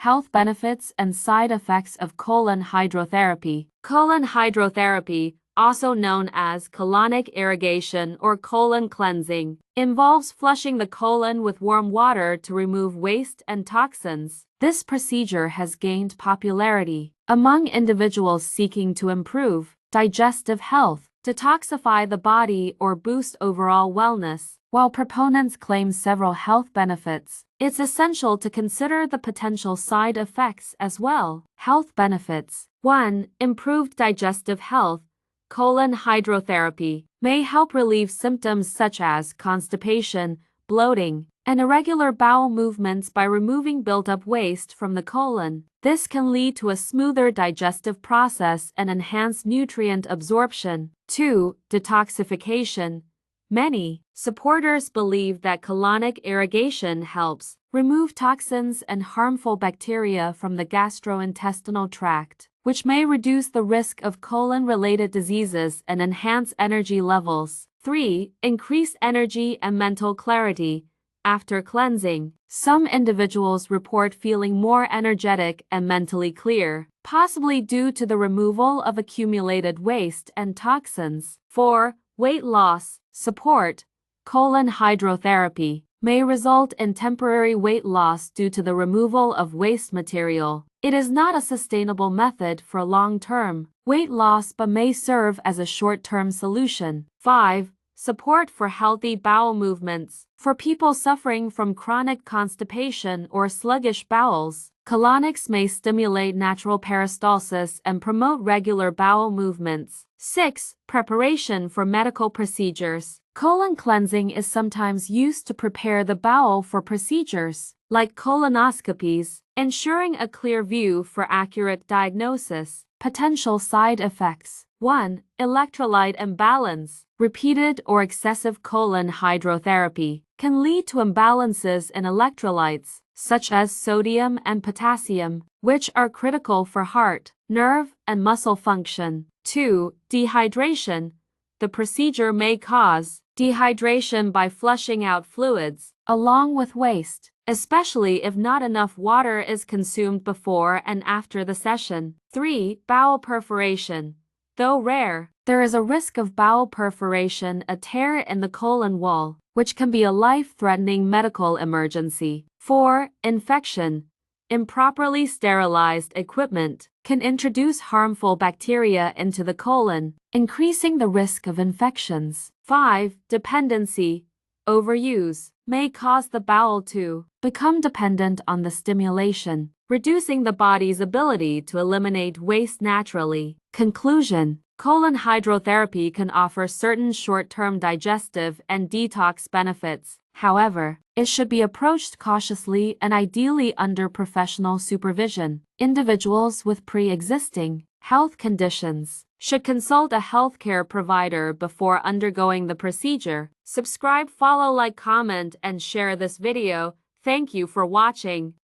Health benefits and side effects of colon hydrotherapy. Colon hydrotherapy, also known as colonic irrigation or colon cleansing, involves flushing the colon with warm water to remove waste and toxins. This procedure has gained popularity among individuals seeking to improve digestive health, detoxify the body, or boost overall wellness. While proponents claim several health benefits, it's essential to consider the potential side effects as well. Health benefits. 1. Improved digestive health. Colon hydrotherapy may help relieve symptoms such as constipation, bloating, and irregular bowel movements by removing built-up waste from the colon. This can lead to a smoother digestive process and enhanced nutrient absorption. 2. Detoxification. Many supporters believe that colonic irrigation helps remove toxins and harmful bacteria from the gastrointestinal tract, which may reduce the risk of colon-related diseases and enhance energy levels. 3. Increase energy and mental clarity. After cleansing, some individuals report feeling more energetic and mentally clear, possibly due to the removal of accumulated waste and toxins. 4. Weight loss. Support. Colon hydrotherapy may result in temporary weight loss due to the removal of waste material. It is not a sustainable method for long-term weight loss but may serve as a short-term solution. 5. Support for healthy bowel movements. For people suffering from chronic constipation or sluggish bowels, colonics may stimulate natural peristalsis and promote regular bowel movements. 6. Preparation for medical procedures. Colon cleansing is sometimes used to prepare the bowel for procedures, like colonoscopies, ensuring a clear view for accurate diagnosis. Potential side effects. 1. Electrolyte imbalance. Repeated or excessive colon hydrotherapy can lead to imbalances in electrolytes, such as sodium and potassium, which are critical for heart, nerve, and muscle function. 2. Dehydration. The procedure may cause dehydration by flushing out fluids, along with waste, especially if not enough water is consumed before and after the session. 3. Bowel perforation. Though rare, there is a risk of bowel perforation, a tear in the colon wall, which can be a life-threatening medical emergency. 4. Infection. Improperly sterilized equipment can introduce harmful bacteria into the colon, increasing the risk of infections. 5. Dependency. Overuse may cause the bowel to become dependent on the stimulation, reducing the body's ability to eliminate waste naturally. Conclusion. Colon hydrotherapy can offer certain short-term digestive and detox benefits. However, it should be approached cautiously and ideally under professional supervision. Individuals with pre-existing health conditions should consult a healthcare provider before undergoing the procedure. Subscribe, follow, like, comment, and share this video. Thank you for watching.